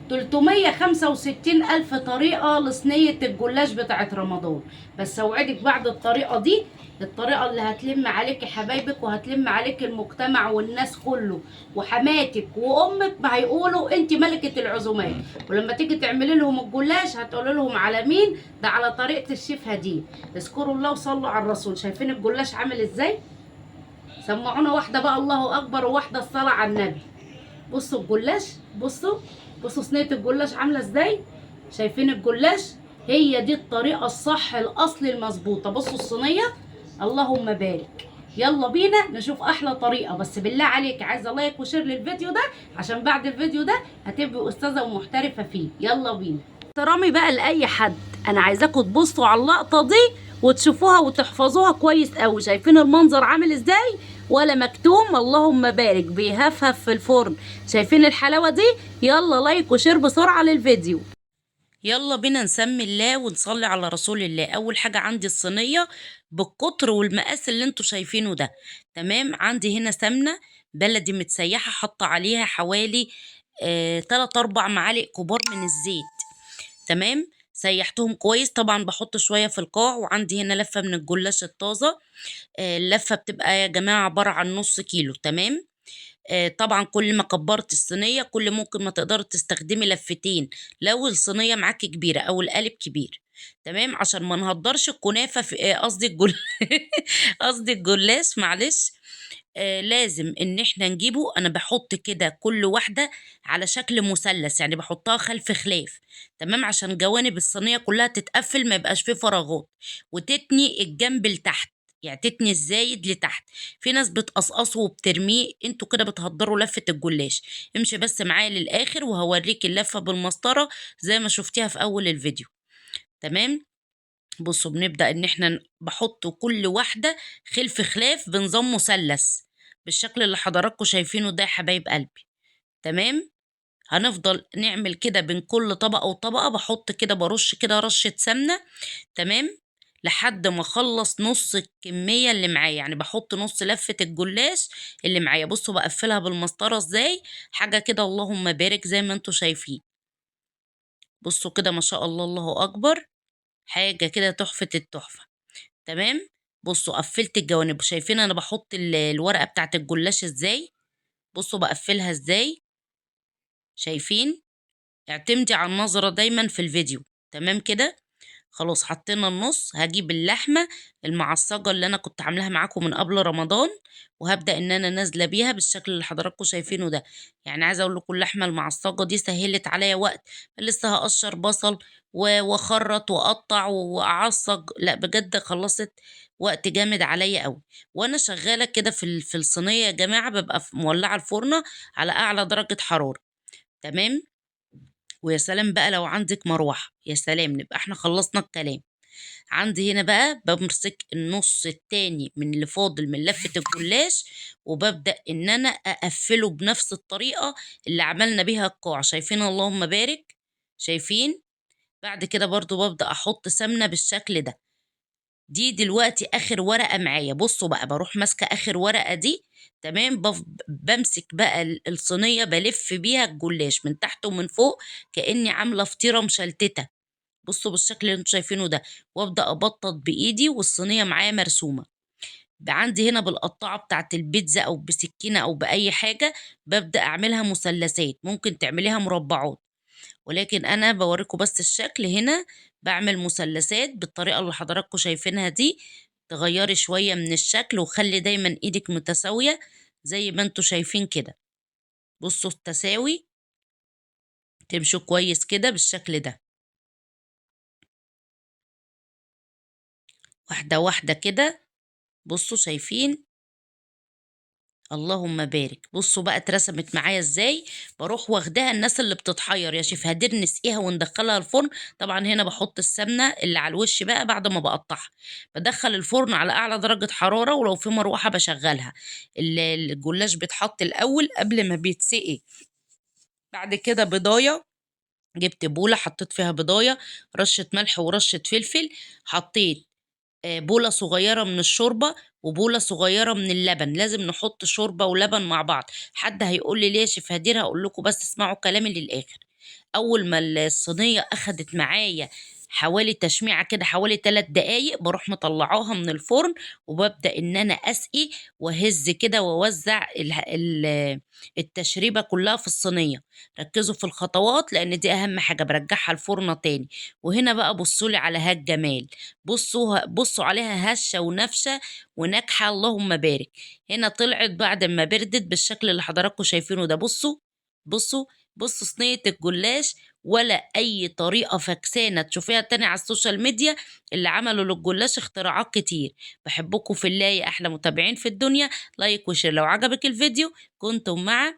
365 ألف طريقة لصينية الجلاش بتاعت رمضان. بس اوعدك بعد الطريقة دي، الطريقة اللي هتلم عليك حبايبك وهتلم عليك المجتمع والناس كله، وحماتك وامك ما هيقولوا انت ملكة العزومات. ولما تيجي تعملي لهم الجلاش هتقولي لهم على مين ده؟ على طريقة الشيف هديه. اذكروا الله وصلوا على الرسول. شايفين الجلاش عامل ازاي؟ سمعونا واحدة بقى الله اكبر وواحدة الصلاة على النبي. بصوا الجلاش، بصوا صينيه الجلاش عامله ازاي. شايفين الجلاش؟ هي دي الطريقه الصح الاصلي المظبوطه. بصوا الصينيه، اللهم بارك. يلا بينا نشوف احلى طريقه. بس بالله عليك عايزه لايك وشير للفيديو ده، عشان بعد الفيديو ده هتبقي استاذه ومحترفه فيه. يلا بينا. احترامي بقى لاي حد، انا عايزاكم تبصوا على اللقطه دي وتشوفوها وتحفظوها كويس قوي. شايفين المنظر عامل ازاي؟ ولا مكتوم، اللهم بارك، بيهفهف في الفرن. شايفين الحلاوه دي؟ يلا لايك وشير بسرعه للفيديو. يلا بينا نسمي الله ونصلي على رسول الله. اول حاجه عندي الصينيه بالقطر والمقاس اللي انتوا شايفينه ده. تمام. عندي هنا سمنه بلدي متسيحه، حاطه عليها حوالي 3 4 معالق كبار من الزيت. تمام. سيحتهم كويس. طبعا بحط شويه في القاع. وعندي هنا لفه من الجلاش الطازه. اللفه بتبقى يا جماعه عباره عن نص كيلو. تمام. طبعا كل ما كبرت الصينيه كل ممكن ما تقدر تستخدمي لفتين لو الصينيه معاكي كبيره او القالب كبير. تمام. عشان ما نهدرش الكنافه في قصدي قصدي الجلاش، معلش. لازم ان احنا نجيبه. انا بحط كده كل واحده على شكل مثلث، يعني بحطها خلف خلاف. تمام. عشان جوانب الصينيه كلها تتقفل، ما يبقاش فيه فراغات، وتتني الجنب لتحت. يعني تتني الزايد لتحت. في ناس بتقصقصه وبترميه، انتوا كده بتهدروا لفه الجلاش. امشي بس معايا للاخر وهوريك اللفه بالمسطره زي ما شفتيها في اول الفيديو. تمام. بصوا بنبدأ ان احنا بحط كل واحدة خلف خلاف بنظام مثلث بالشكل اللي حضراتكم شايفينه ده يا حبايب قلبي. تمام. هنفضل نعمل كده بين كل طبقة وطبقة. بحط كده برش كده رشة سمنة. تمام. لحد ما اخلص نص الكمية اللي معايا، يعني بحط نص لفة الجلاش اللي معايا. بصوا بقفلها بالمسطرة ازاي. حاجة كده اللهم بارك زي ما انتوا شايفين. بصوا كده ما شاء الله، الله اكبر. حاجة كده تحفة التحفة. تمام. بصوا قفلت الجوانب. شايفين انا بحط الورقه بتاعت الجلاش ازاي؟ بصوا بقفلها ازاي. شايفين؟ اعتمدي على النظره دايما في الفيديو. تمام كده. خلاص حطينا النص. هجيب اللحمه المعصجه اللي انا كنت عاملاها معاكم من قبل رمضان، وهبدا ان انا نازله بيها بالشكل اللي حضراتكم شايفينه ده. يعني عايزه اقول لكم اللحمه المعصجه دي سهلت عليا وقت. لسه هقشر بصل واخرط واقطع واعصج، لا بجد خلصت وقت جامد عليا قوي. وانا شغاله كده في الصينيه يا جماعه، ببقى مولعه الفرن على اعلى درجه حراره. تمام. ويا سلام بقى لو عندك مروحه، يا سلام، نبقى احنا خلصنا الكلام. عندي هنا بقى بمسك النص التاني من اللي فاضل من لفة الجلاش، وببدأ ان انا اقفله بنفس الطريقة اللي عملنا بيها القاع. شايفين اللهم بارك؟ شايفين؟ بعد كده برضو ببدأ احط سمنة بالشكل ده. دي دلوقتي اخر ورقة معايا. بصوا بقى بروح ماسكة اخر ورقة دي. تمام. بمسك بقى الصينية بلف بيها الجلاش من تحت ومن فوق، كأني عاملة فطيرة مشلتتة. بصوا بالشكل اللي انتوا شايفينه ده. وابدا ابطط بايدي والصينيه معايا مرسومه. عندي هنا بالقطاعه بتاعت البيتزا او بسكينه او باي حاجه، ببدا اعملها مثلثات. ممكن تعمليها مربعات، ولكن انا بوريكم بس الشكل هنا. بعمل مثلثات بالطريقه اللي حضراتكم شايفينها دي. تغيري شويه من الشكل وخلي دايما ايدك متساويه زي ما انتوا شايفين كده. بصوا التساوي. تمشوا كويس كده بالشكل ده، واحده واحده كده. بصوا شايفين؟ اللهم بارك. بصوا بقى اترسمت معايا ازاي. بروح واخداها. الناس اللي بتتحير يا شيف هدير نسقيها وندخلها الفرن، طبعا هنا بحط السمنه اللي على الوش بقى بعد ما بقطعها. بدخل الفرن على اعلى درجه حراره، ولو في مروحه بشغلها. الجلاش بيتحط الاول قبل ما بيتسقي. بعد كده بضايه. جبت بوله حطيت فيها بضايه، رشه ملح ورشه فلفل. حطيت بولة صغيرة من الشوربة وبولة صغيرة من اللبن. لازم نحط شوربة ولبن مع بعض. حد هيقول لي ليه يا شيف هدير؟ هقول لكم بس اسمعوا كلامي للآخر. اول ما الصينيه اخدت معايا حوالي تشميعة كده، حوالي 3 دقايق، بروح مطلعاها من الفرن وببدأ ان انا اسقي واهز كده واوزع التشريبة كلها في الصينية. ركزوا في الخطوات لان دي اهم حاجة. برجعها الفرن تاني. وهنا بقى بصوا لي على هالجمال. بصوا عليها هشة ونفشة وناجحة، اللهم بارك. هنا طلعت بعد ما بردت بالشكل اللي حضراتكم شايفينه ده. بصوا بصوا صينية الجلاش، ولا أي طريقة فكسانة تشوفيها تاني على السوشيال ميديا. اللي عملوا للجلاش اختراعات كتير. بحبكم في الله يا أحلى متابعين في الدنيا. لايك وشير لو عجبك الفيديو. كنتم مع